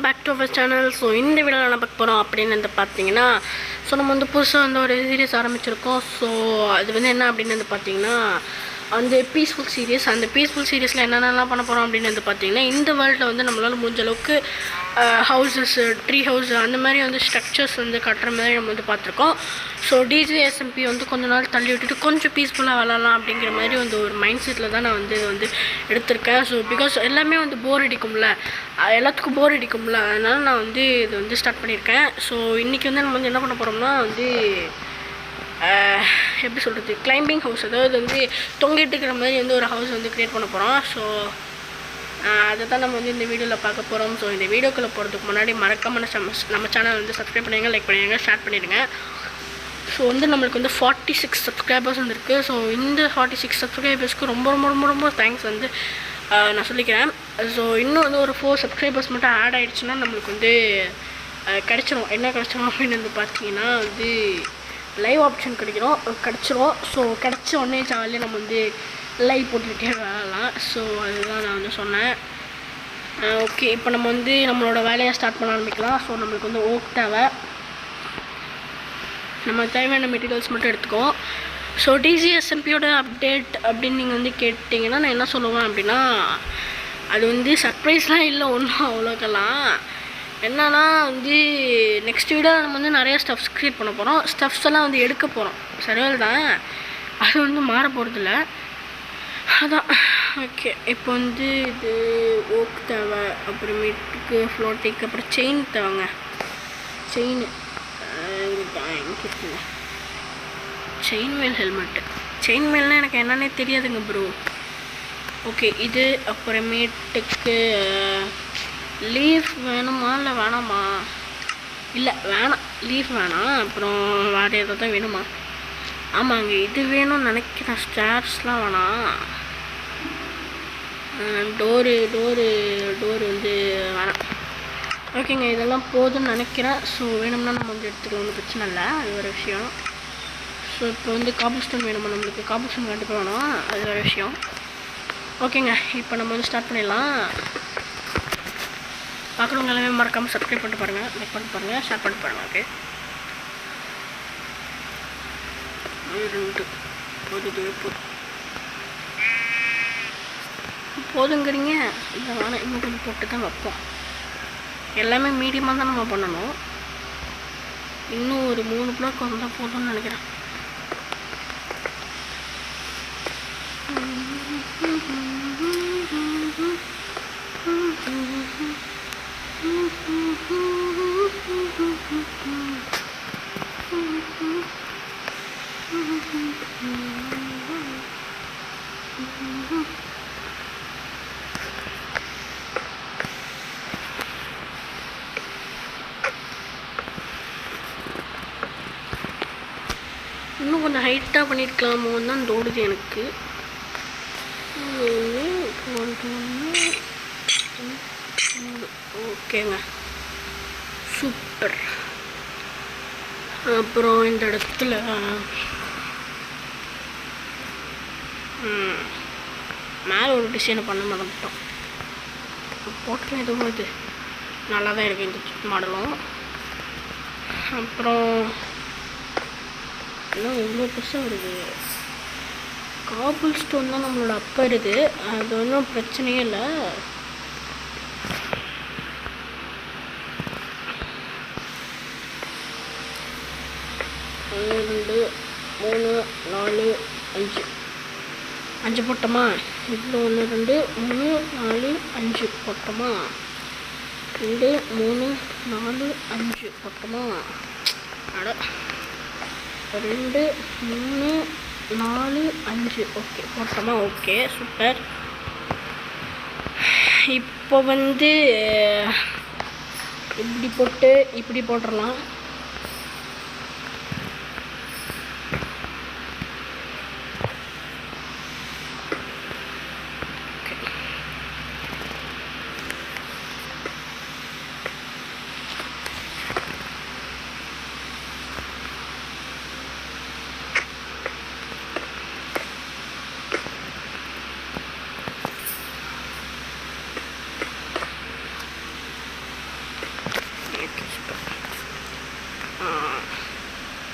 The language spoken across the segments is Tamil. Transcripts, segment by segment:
Back to our channel. So இந்த வீடியோவில் என்ன பார்க்க போகிறோம் அப்படின்னு வந்து பார்த்தீங்கன்னா, ஸோ நம்ம வந்து புதுசாக ஒரு சீரியஸ் ஆரம்பிச்சிருக்கோம். ஸோ அது என்ன அப்படின்னு வந்து பார்த்தீங்கன்னா, அந்த பீஸ்ஃபுல் சீரியஸ். அந்த பீஸ்ஃபுல் சீரியஸில் என்னென்னலாம் பண்ண போகிறோம் அப்படின்னு வந்து பார்த்தீங்கன்னா, இந்த வேர்ல்டில் நம்மளால் முடிஞ்ச அளவுக்கு ஹவுசஸ், ட்ரீ ஹவுஸ் அந்த மாதிரி ஸ்ட்ரக்சர்ஸ் கட்டுற மாதிரி நம்ம பார்த்துருக்கோம். ஸோ டிஜிஎஸ்எம்பி கொஞ்ச நாள் தள்ளி விட்டுட்டு கொஞ்சம் பீஸ்ஃபுல்லாக விளாட்லாம் அப்படிங்கிற மாதிரி ஒரு மைண்ட் செட்டில் தான் நான் இது எடுத்திருக்கேன். ஸோ பிகாஸ் எல்லாமே போர் அடிக்கும்ல, எல்லாத்துக்கும் போர் அடிக்கும்ல, அதனால் நான் இது ஸ்டார்ட் பண்ணியிருக்கேன். ஸோ இன்றைக்கி நம்ம என்ன பண்ண போகிறோம்னா எப்படி சொல்கிறது, கிளைம்பிங் ஹவுஸ், அதாவது தொங்கிட்டு இருக்கிற மாதிரி ஒரு ஹவுஸ் க்ரியேட் பண்ண போகிறோம். ஸோ அதை தான் நம்ம இந்த வீடியோவில் பார்க்க போகிறோம். ஸோ இந்த வீடியோக்குள்ளே போகிறதுக்கு முன்னாடி மறக்காம நம்ம சேனல் சப்ஸ்கிரைப் பண்ணிடுங்க, லைக் பண்ணிடுங்க, ஷேர் பண்ணிடுங்க. ஸோ நம்மளுக்கு 46 சப்ஸ்கிரைபர்ஸ் இருக்குது. ஸோ இந்த 46 சப்ஸ்கிரைபர்ஸ்க்கு ரொம்ப ரொம்ப ரொம்ப ரொம்ப தேங்க்ஸ் நான் சொல்லிக்கிறேன். ஸோ இன்னும் ஒரு 4 சப்ஸ்கிரைபர்ஸ் மட்டும் ஆட் ஆகிடுச்சுன்னா நம்மளுக்கு கிடச்சிரும். என்ன கிடச்சிரும் அப்படின்னு பார்த்தீங்கன்னா லைவ் ஆப்ஷன் கிடச்சிரும். ஸோ கிடச்ச உடனே ஜாலியாக நம்ம லைவ் போட்டுக்கிட்டே வரலாம். ஸோ அதுதான் நான் சொன்னேன். ஓகே, இப்போ நம்ம நம்மளோட வேலையை ஸ்டார்ட் பண்ண ஆரம்பிக்கலாம். ஸோ நம்மளுக்கு ஓக் தேவை. நம்ம தேவையான மெட்டீரியல்ஸ் மட்டும் எடுத்துக்கோம். ஸோ டிஜிஎஸ்எம்பியோட அப்டேட் அப்படின்னு நீங்கள் கேட்டிங்கன்னா நான் என்ன சொல்லுவேன் அப்படின்னா, அது சர்ப்ரைஸ்லாம் இல்லை ஒன்றும் அவ்வளோக்கெல்லாம். என்னன்னா நெக்ஸ்ட் வீடியோ நம்ம நிறைய ஸ்டஃப்ஸ் க்ரியேட் பண்ண போகிறோம். ஸ்டஃப்ஸ் எல்லாம் எடுக்க போகிறோம். சரியால் தான், அது மாற போகிறதில்ல. அதான் ஓகே. இப்போ இது ஓக் தேவை, அப்புறமேட்டுக்கு ஃப்ளோட்டிக், அப்புறம் செயின் தேவைங்க. செயின் இருக்குங்க, செயின் மேல் ஹெல்மெட்டு. செயின் மேல்னால் எனக்கு என்னன்னே தெரியாதுங்க ப்ரோ. ஓகே, இது அப்புறமேட்டுக்கு லீஃப் வேணுமா இல்லை வேணாமா? இல்லை வேணாம், லீஃப் வேணாம். அப்புறம் வேறு ஏதோ தான் வேணுமா? ஆமாங்க, இது வேணும்னு நினைக்கிறேன். ஸ்டார்ஸ்லாம் வேணாம். டோரு வேணாம். ஓகேங்க, இதெல்லாம் போதும்னு நினைக்கிறேன். ஸோ வேணும்னா நம்ம எடுத்துக்கலாம், ஒன்றும் பிரச்சனை இல்லை, அது ஒரு விஷயம். ஸோ இப்போ காபிள் ஸ்டோன் வேணுமா? நம்மளுக்கு காபிள் ஸ்டோன் கண்டிப்பாக வேணும், அது ஒரு விஷயம். ஓகேங்க, இப்போ நம்ம ஸ்டார்ட் பண்ணிடலாம். பார்க்குறவங்க எல்லாமே மறக்காமல் சப்ஸ்கிரைப் பண்ணிட்டு பாருங்கள், லைக் பண்ணிட்டு பாருங்கள், ஷேர் பண்ணிட்டு பாருங்கள். ஓகே, 2 போதுங்கிறீங்க? இல்லை வேணாம், இன்னும் கொஞ்சம் போட்டு தான் வைப்போம். எல்லாமே மீடியமாக தான் நம்ம பண்ணணும். இன்னும் ஒரு 3 பிளாக் வந்தால் போதும்னு நினைக்கிறேன். இன்னும் கொஞ்சம் ஹைட்டாக பண்ணியிருக்கலாமோன்னு தான் தோடுது எனக்கு. ஓகேங்க, சூப்பர். அப்புறம் இந்த இடத்துல மேலே ஒரு டிசைனை பண்ண மறந்துட்டோம். போட்டோம் எதுவும் இது நல்லா தான் இருக்குது இந்த மாடலும். அப்புறம் எல்லாம் எவ்வளோ பெருசாக வருது. காபிள் ஸ்டோன் தான் நம்மளோட அப்பா இருக்குது, அது ஒன்றும் பிரச்சனையே இல்லை. ரெண்டு 3 4 5 போட்டோமா? இதில் 1 2 3 4 5 போட்டோமா? 2 3 4 5 போட்டோமா? அட 2 3 4 5 ஓகே போட்டோமா? Okay, super. இப்போ இப்படி போட்டு இப்படி போட்டுடலாம்.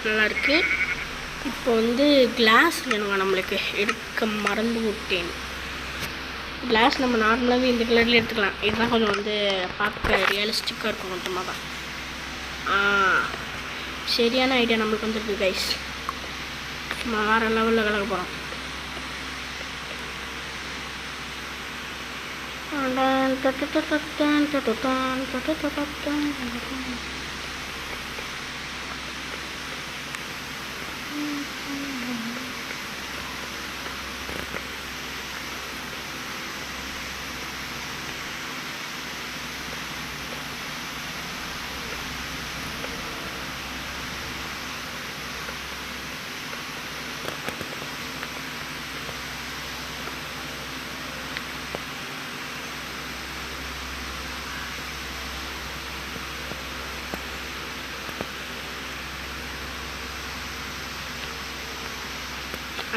நல்லாயிருக்கு. இப்போ வந்து கிளாஸ் வேணுங்க நம்மளுக்கு, எடுக்க மறந்து விட்டேன். கிளாஸ் நம்ம நார்மலாகவே இந்த கலர்லேயே எடுத்துக்கலாம். இதுதான் கொஞ்சம் வந்து பார்க்க ரியலிஸ்டிக்காக இருக்கும் கொஞ்சமாக தான். சரியான ஐடியா நம்மளுக்கு வந்துருக்கு கைஸ். சும்மா வேறு லெவலில் கலக்க போகிறோம்.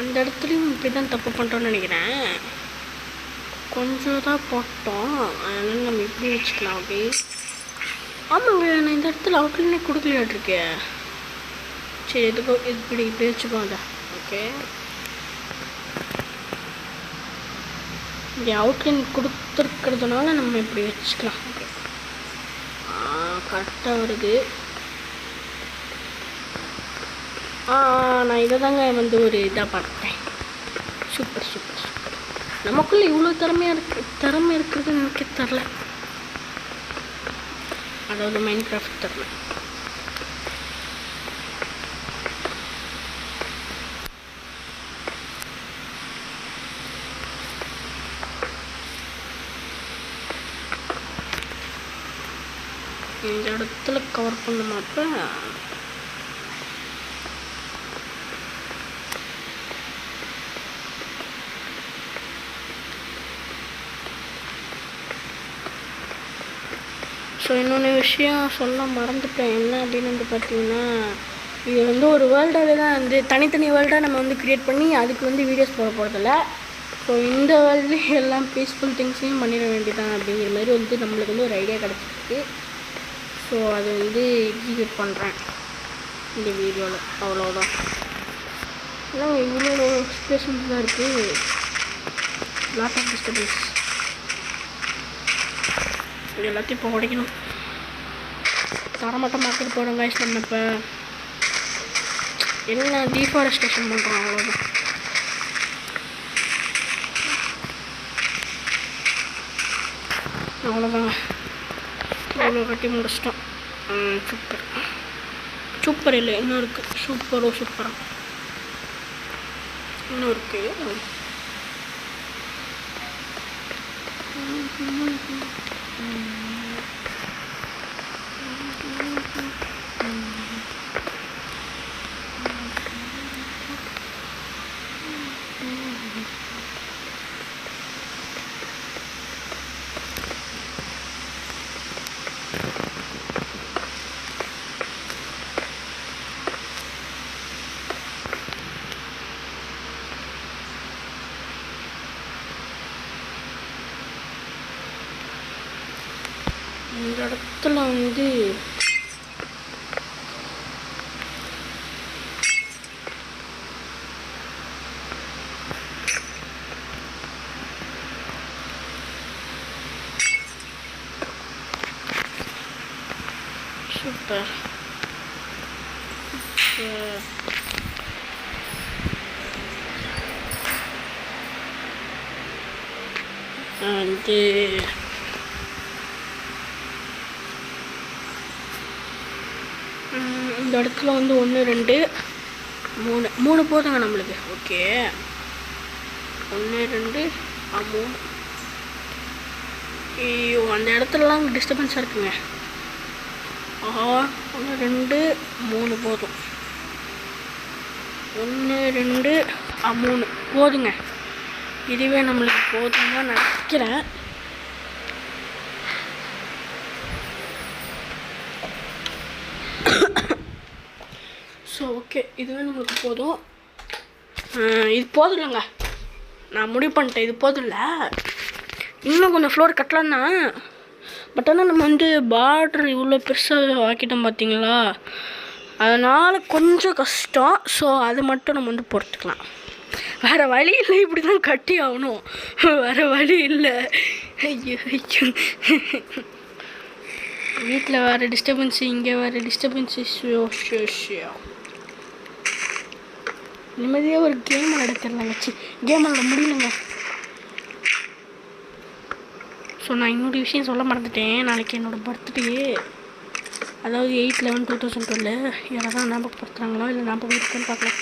அந்த இடத்துலையும் இப்படி தான் தப்பு பண்ணுறோன்னு நினைக்கிறேன். கொஞ்சம் தான் போட்டோம், அதனால் நம்ம இப்படி வச்சுக்கலாம். அப்படி ஆமாங்க, நான் இந்த இடத்துல அவுட்லைனே கொடுக்கலாட்ருக்கேன். சரி, எதுக்கும் இப்படி வச்சுக்கோ. அதை ஓகே, இப்படி அவுட்லைன் கொடுத்துருக்கிறதுனால நம்ம இப்படி வச்சுக்கலாம். ஓகே, கரெக்டாக வருது. நான் இதை தாங்க வந்து ஒரு இதாக பார்த்தேன். Super super super. நமக்குள்ளே இவ்வளோ திறமை இருக்கிறதுன்னு எனக்கு தெரில. அதாவது மைண்ட் கிராஃப்ட் திறமை. இந்த இடத்துல கவர் பண்ண மாட்டேன். ஸோ இன்னொன்று விஷயம் சொல்ல மறந்துட்டேன். என்ன அப்படின்னு வந்து பார்த்தீங்கன்னா, இது வந்து ஒரு வேர்ல்டாகவே தான் வந்து தனித்தனி வேர்ல்டாக நம்ம வந்து க்ரியேட் பண்ணி அதுக்கு வந்து வீடியோஸ் போட போகிறதில்ல. ஸோ இந்த வேர்ல்ட்லேயே எல்லாம் பீஸ்ஃபுல் திங்ஸையும் பண்ணிட வேண்டியதான் அப்படிங்கிற மாதிரி வந்து நம்மளுக்கு வந்து ஒரு ஐடியா கிடச்சிருக்கு. ஸோ அதை வந்து எக்ஸிக்யூட் பண்ணுறேன் இந்த வீடியோவில். அவ்வளோதான். ஏன்னா இவ்வளோ ஸ்பேஸ் வந்து தான் இருக்குது. Lot of disturbance. இது எல்லாத்தையும் இப்போ உடைக்கணும். தரமட்டம் பார்த்துட்டு போகிறோம் கைஸ். நம்ம இப்போ என்ன டீஃபாரஸ்டேஷன் பண்ணுறோம், அவ்வளோதான். அவ்வளோதாங்க, இவ்வளோ கட்டி முடிச்சிட்டோம். Super super. இல்லை இன்னும் இருக்குது. சூப்பராக இன்னும் இருக்குது. இந்த இடத்துல வந்து சூப்பர். வந்து இந்த இடத்துல வந்து 1 2 3 போதுங்க நம்மளுக்கு. ஓகே, 1 2 3. ஐயோ, அந்த இடத்துலலாம் டிஸ்டர்பன்ஸாக இருக்குங்க. 1 2 3 போதும். 1 2 3 போதுங்க. இதுவே நம்மளுக்கு போதும் தான் நினைக்கிறேன். ஸோ ஓகே, இதுவே நம்மளுக்கு போதும். இது போதும் இல்லைங்க, நான் முடிவு பண்ணிட்டேன். இது போதும் இல்லை, இன்னும் கொஞ்சம் ஃப்ளோர் கட்டலாம் தான். பட் ஆனால் நம்ம வந்து பார்டர் இவ்வளோ பெருசாக ஆக்கிட்டோம் பார்த்தீங்களா. அதனால் கொஞ்சம் கஷ்டம். ஸோ அது மட்டும் நம்ம வந்து பொறுத்துக்கலாம். வேறு வழி இல்லை, இப்படி தான் கட்டி ஆகணும், வேறு வழி இல்லை. ஐயோ ஐயோ, வீட்டில் வேறு டிஸ்டர்பன்ஸு, இங்கே வேறு டிஸ்டர்பன்ஸு. நிம்மதியாக ஒரு கேம் விளையாடுறலாங்க. கேம் விளையாட முடியலங்க. ஸோ நான் இன்னொரு விஷயம் சொல்ல மறந்துட்டேன். நாளைக்கு என்னோடய பர்த்டே, அதாவது 8/11/2012. யாராவது ஞாபகப்படுத்துகிறாங்களோ இல்லை ஞாபகம் இருக்குன்னு பார்க்கலாம்.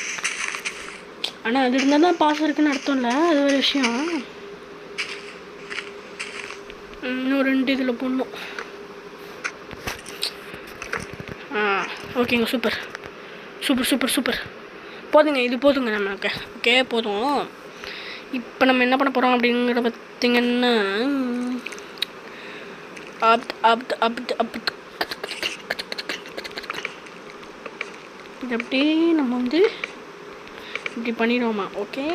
ஆனால் அது இருந்தால் தான் பாஸ் இருக்குன்னு அர்த்தம் இல்லை, அது ஒரு விஷயம். இன்னும் 2 இதில் போடணும். ஓகேங்க, சூப்பர் சூப்பர் சூப்பர் சூப்பர். போதுங்க, இது போதுங்க நமக்கு. ஓகே போதும். இப்போ நம்ம என்ன பண்ண போகிறோம் அப்படிங்கிற பார்த்திங்கன்னா, இது அப்படியே நம்ம வந்து இப்படி பண்ணிடுவோமா? ஓகே,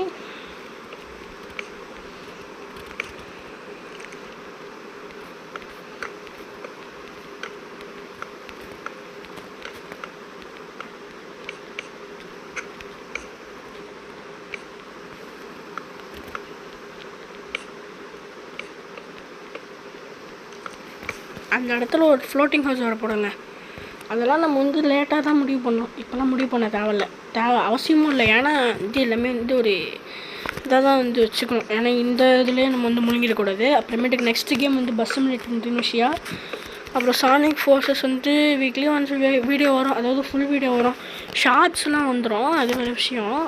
அந்த இடத்துல ஒரு ஃப்ளோட்டிங் ஹவுஸ் வர போடுங்க. அதெல்லாம் நம்ம வந்து லேட்டாக தான் முடிவு பண்ணோம். இப்போலாம் முடிவு பண்ண தேவையில்ல, அவசியமும் இல்லை. ஏன்னா இது எல்லாமே வந்து ஒரு இதாக தான் வந்து வச்சுக்கணும். ஏன்னா இந்த இதுலேயே நம்ம வந்து முழுங்கிடக்கூடாது. அப்புறமேட்டுக்கு நெக்ஸ்ட் கேம் வந்து பஸ் சிமுலேட்டர் இந்தோனேஷியா, அப்புறம் சானிக் ஃபோர்ஸஸ் வந்து வீக்லி ஒன்ஸ் வீடியோ வரும். அதாவது ஃபுல் வீடியோ வரும், ஷார்ட்ஸ்லாம் வந்துடும், அது வேறு விஷயம்.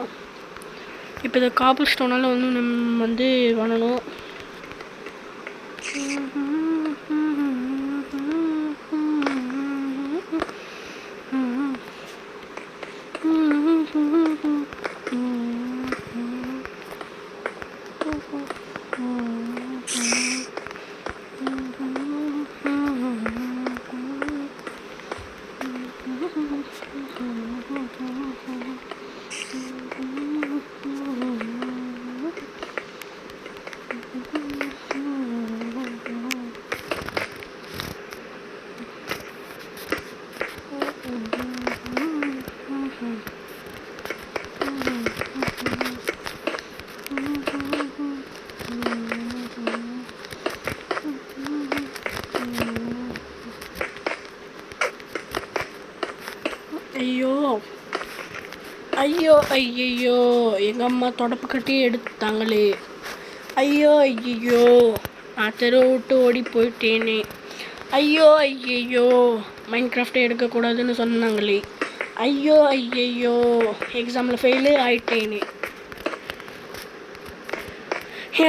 இப்போ இந்த காபிள் ஸ்டோனால் வந்து நம்ம வந்து பண்ணணும். ஐயோ ஐயோ, எங்கள் அம்மா தொடப்பு கட்டி எடுத்தாங்களே. ஐயோ ஐயோ, நான் தெருவை விட்டு ஓடி போயிட்டேனே. ஐயோ ஐயோ, மைண்ட் கிராஃப்டை எடுக்கக்கூடாதுன்னு சொன்னாங்களே. ஐயோ ஐயோ, எக்ஸாமில் ஃபெயிலு ஆயிட்டேனே.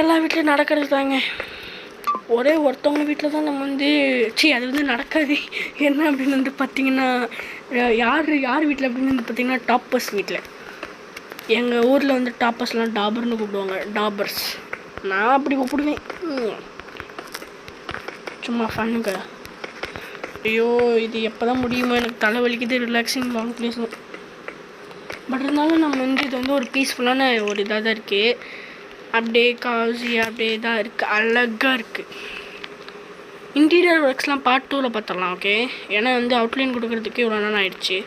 எல்லா வீட்லையும் நடக்கிறது தாங்க. ஒரே ஒருத்தவங்க வீட்டில் தான் நம்ம வந்து அது வந்து நடக்காது. என்ன அப்படின்னு வந்து பார்த்திங்கன்னா, யார் வீட்டில் அப்படின்னு வந்து பார்த்திங்கன்னா, டாப்பர்ஸ் வீட்டில். எங்கள் ஊரில் வந்து டாப்பர்ஸ்லாம் டாபர்னு கூப்பிடுவாங்க, டாபர்ஸ். நான் அப்படி கூப்பிடுவேன், சும்மா ஃபன்னுங்க. ஐயோ, இது எப்போ தான் முடியுமோ, எனக்கு தலை வலிக்குது. Relaxing long place. பட் இருந்தாலும் நம்ம வந்து இது வந்து ஒரு பீஸ்ஃபுல்லான ஒரு இதாக தான் இருக்குது. அப்படியே காசியாக அப்படியே தான் இருக்குது, அழகாக இருக்குது. இன்டீரியர் ஒர்க்ஸ்லாம் பார்ட் 2ல் பார்த்துடலாம். ஓகே, ஏன்னா வந்து அவுட்லைன் கொடுக்குறதுக்கு இவ்வளோ நேரம் ஆயிடுச்சு.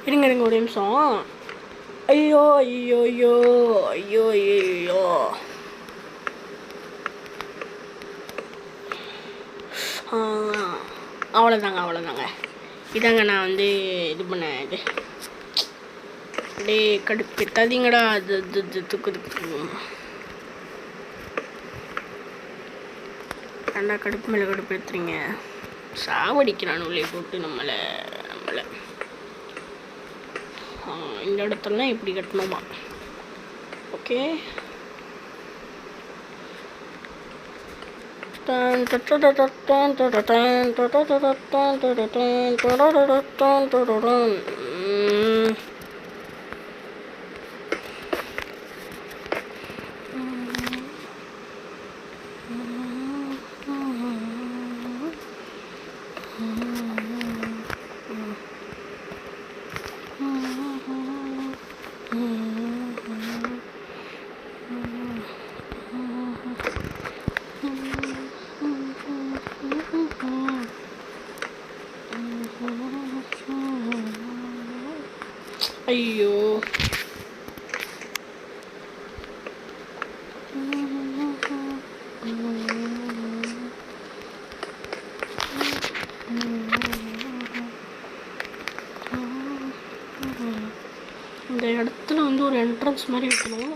இருங்க ஒரு நிமிஷம். ஐயோ ஐயோ ஐயோ ஐயோ ஐயோ, அவ்வளோதாங்க. இதாங்க நான் வந்து இது பண்ணேன். இது அப்படியே கடுப்பேத்தாதீங்கடா. ரெண்டா கடுப்பு மேலே கடுப்பு ஏற்றுறீங்க. சாவடிக்கிறான் உள்ளே போட்டு நம்மளை. இந்த இடத்துலலாம் இப்படி கட்டணுமா? ஓகே, ஐயோ இந்த இடத்துல வந்து ஒரு என்ட்ரன்ஸ் மாதிரி இருக்கணும்.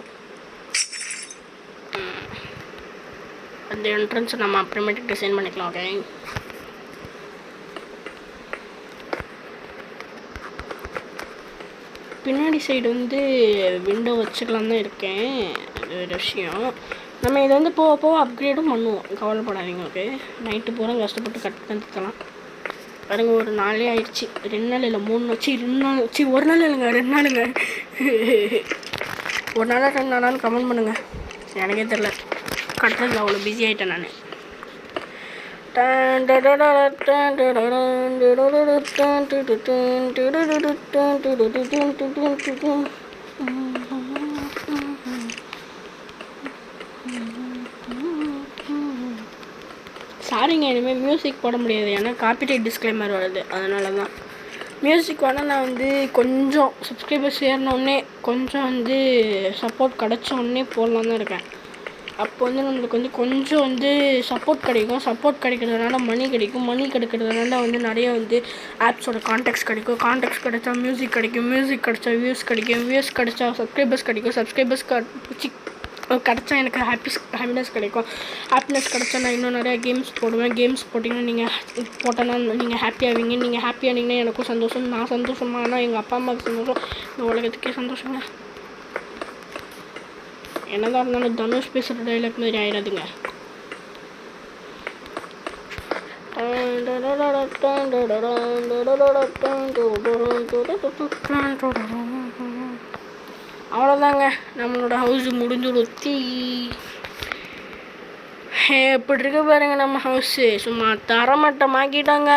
அந்த என்ட்ரன்ஸை நம்ம அப்புறமேட்டுக்கு டிசைன் பண்ணிக்கலாம். ஓகே, பின்னாடி சைடு வந்து விண்டோ வச்சுக்கலாம் தான் இருக்கேன். அது ஒரு விஷயம். நம்ம இதை வந்து போக போக அப்கிரேடும் பண்ணுவோம், கவலைப்படாதீங்க. ஓகே, நைட்டு பூரா கஷ்டப்பட்டு கட் பண்ணிக்கலாம். பாருங்க, ஒரு நாளே ஆயிடுச்சு. 2 நாள் இல்லை 3 நாள், 2 நாள், ஒரு நாள் இல்லைங்க, 2 நாளுங்க. ஒரு நாளாக 2 நாளான்னு கமெண்ட் பண்ணுங்கள். எனக்கே தெரில, கட்டுறதுல அவ்வளோ பிஸி ஆகிட்டேன் நான். சாரிங்க, இனிமேல் மியூசிக் போட முடியாது, ஏன்னா காப்பிரைட் டிஸ்க்ளைமர் வருது. அதனால தான் மியூசிக் வேணால் நான் வந்து கொஞ்சம் சப்ஸ்கிரைபர்ஸ் ஏறினோடனே கொஞ்சம் வந்து சப்போர்ட் கிடச்சோடனே போடலாம் தான் இருக்கேன். அப்போ வந்து நம்மளுக்கு வந்து கொஞ்சம் வந்து சப்போர்ட் கிடைக்கும். சப்போர்ட் கிடைக்கிறதுனால மணி கிடைக்கும். மணி கிடைக்கிறதுனால வந்து நிறைய வந்து ஆப்ஸோட கான்டாக்ட்ஸ் கிடைக்கும். கான்டாக்ட்ஸ் கிடைச்சா மியூசிக் கிடைக்கும். மியூசிக் கிடைச்சா வியூஸ் கிடைக்கும். வியூஸ் கிடைச்சா சப்ஸ்கிரைபர்ஸ் கிடைக்கும். சப்ஸ்கிரைபர்ஸ் கிடச்சா எனக்கு ஹாப்பினஸ் கிடைக்கும். ஹாப்பினஸ் கிடச்சா நான் இன்னும் நிறையா கேம்ஸ் போடுவேன். கேம்ஸ் போட்டிங்கன்னா நீங்கள் ஹாப்பி ஆவீங்க. நீங்கள் ஹாப்பி ஆனீங்கன்னா எனக்கும் சந்தோஷம். நான் சந்தோஷமாக ஆனால் எங்கள் அப்பா அம்மாவுக்கு சந்தோஷம். இந்த உலகத்துக்கே சந்தோஷங்க. என்னதான் இருந்தாலும் தனுஷ் பேசுகிற டைலாக் மாதிரி ஆயிடாதுங்க. அவ்வளோதாங்க, நம்மளோட ஹவுஸ் முடிஞ்சுடுத்தி. எப்படி இருக்கு பாருங்க நம்ம ஹவுஸு. சும்மா தரமட்டமாக்கிட்டாங்க.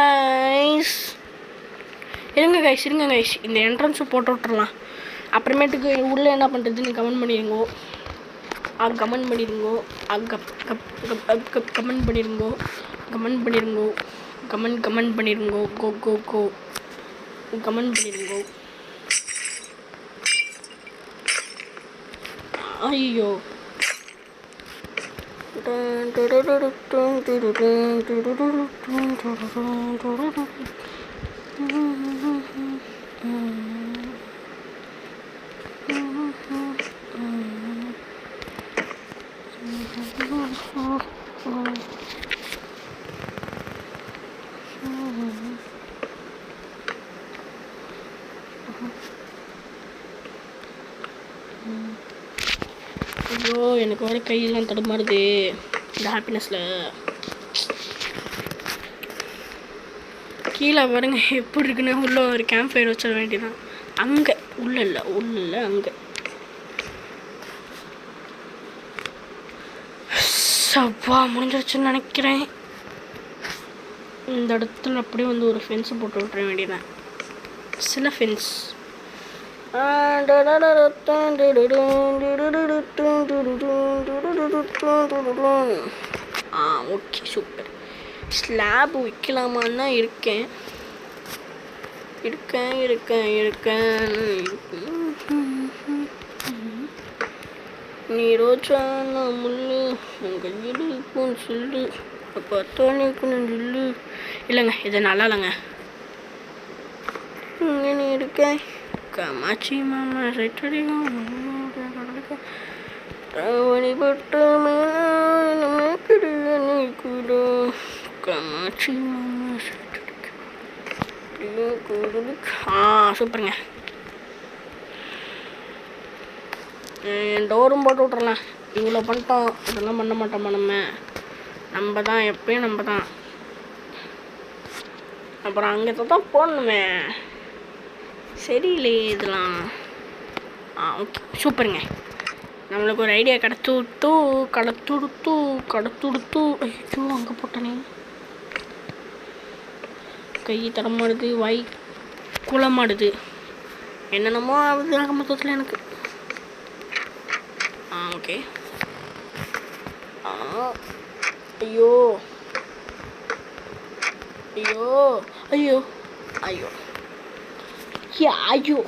இருங்க கைஸ், இந்த என்ட்ரன்ஸை போட்டு விட்டுறலாம். அப்புறமேட்டுக்கு உள்ளே என்ன பண்ணுறதுன்னு கமெண்ட் பண்ணிடுங்கோ. கமெண்ட் பண்ணிடுங்கோ. கோ கமெண்ட் பண்ணிடுங்கோ. ஐயோ, ஐயோ, எனக்கு வர கையெல்லாம் தடுமாறுது இந்த ஹாப்பினஸில். கீழே பாருங்க எப்படி இருக்குன்னு. உள்ளே ஒரு கேம்ப் ஃபயர் வச்சிட வேண்டியதான். அங்கே உள்ள இல்லை அங்கே. சப்பா முடிஞ்சிருச்சுன்னு நினைக்கிறேன். இந்த இடத்துல அப்படியே வந்து ஒரு ஃபென்ஸை போட்டு விட்டுற வேண்டியதான். சில ஃபென்ஸ். Okay, super. ஸ்லாப் வைக்கலாமான்னு தான் இருக்கேன். நீ ரோஜா நான் முள்ளு உங்கள் இடுப்புன்னு சொல்லு பார்த்தாலும் சொல்லு. இல்லைங்க, இது நல்லா இல்லைங்க. இங்கே நீ இருக்கேன் காமாட்சி மாமா சைட்டடிக்கும் வழிபட்டு காமாட்சி மாமா சைட்டடிக்கும். சூப்பருங்க. டோரும் போட்டு விட்றலாம். இவ்வளோ பண்ணிட்டோம், இதெல்லாம் பண்ண மாட்டோமா நம்ம தான் எப்பயும் நம்ம தான். அப்புறம் அங்கே தான் போடணுமே. சரியில்லையே இதெல்லாம். ஓகே, சூப்பருங்க. நம்மளுக்கு ஒரு ஐடியா கடத்துடுத்து. ஐயோ, அங்கே போட்டனே. கை தடமாடுது, வாய் குளமாடுது, என்னென்னமோ ஆகுது ஆக மொத்தத்தில் எனக்கு. ஓகே. ஐயோ ஐயோ ஐயோ ஐயோ ஐயோ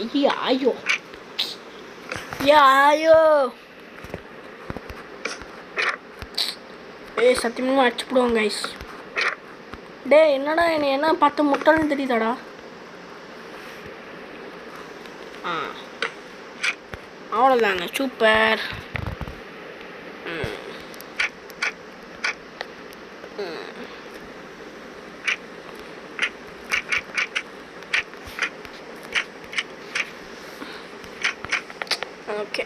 ஐயோ ஐயோ சத்தியமாக அடிச்சு போடுவோம் கைஸ். டே என்னடா என்னை என்ன பார்த்து முட்டாள்னு தெரியுதாடா. அவ்வளோதாங்க, சூப்பர். Okay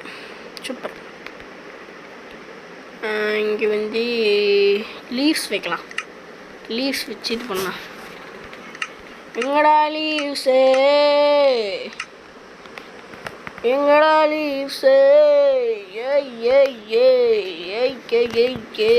super. இங்கே வந்து லீவ்ஸ் வைக்கலாம். லீவ்ஸ் வச்சு இது பண்ணலாம். எங்கடா லீவ்ஸு, எங்கடா லீவ்ஸு, ஏய் ஏய் ஏய் ஏய் கே ஏய் கே.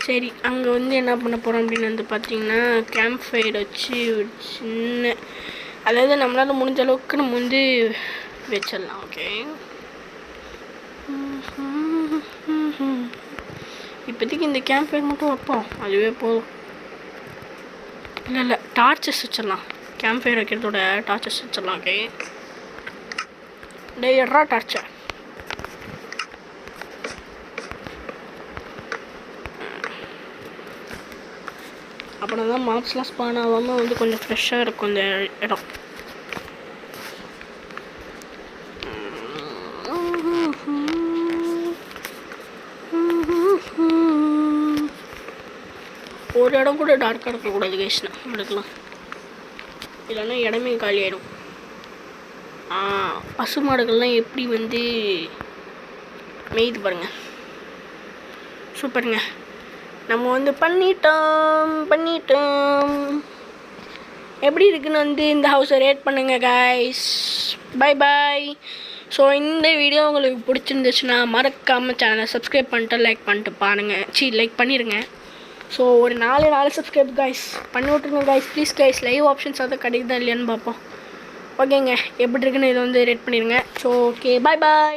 சரி, அங்கே வந்து என்ன பண்ண போகிறோம் அப்படின்னு வந்து பார்த்தீங்கன்னா, கேம்ப் ஃபயர் வச்சு ஒரு சின்ன, அதாவது நம்மளால் முடிஞ்ச அளவுக்கு நம்ம வந்து வச்சிடலாம். ஓகே, இப்போதைக்கு இந்த கேம்ப் ஃபயர் மட்டும் வைப்போம், அதுவே போதும். இல்லை டார்ச்சஸ் வச்சிடலாம். கேம்ப் ஃபயர் வைக்கிறதோட டார்ச்சஸ் வச்சிடலாம். ஓகே, டே எட்ரா டார்ச்சர். அப்புறம் தான் மாப்ஸ்லாம் ஸ்பான் ஆகாமல் வந்து கொஞ்சம் ஃப்ரெஷ்ஷாக இருக்கும் இந்த இடம். ஒரு இடம் கூட டார்க்காக இருக்கக்கூடாது கைஸ்னா எடுக்கலாம், இல்லைன்னா இடமே காலி ஆகிடும். பசு மாடுகள்லாம் எப்படி வந்து மேய்து பாருங்கள், சூப்பருங்க. நம்ம வந்து பண்ணிட்டோம். எப்படி இருக்குன்னு வந்து இந்த ஹவுஸை ரேட் பண்ணுங்கள் கைஸ். Bye bye. ஸோ இந்த வீடியோ உங்களுக்கு பிடிச்சிருந்துச்சுன்னா மறக்காமல் சேனலை சப்ஸ்கிரைப் பண்ணிட்டு லைக் பண்ணிட்டு பாருங்கள். லைக் பண்ணிடுங்க. ஸோ ஒரு 4 சப்ஸ்கிரைப் கைஸ் பண்ணி விட்ருங்க guys, please guys. Live options அதை கிடைக்குதா இல்லையான்னு பார்ப்போம். ஓகேங்க, எப்படி இருக்குன்னு இதை வந்து ரேட் பண்ணிடுங்க. So okay, bye bye.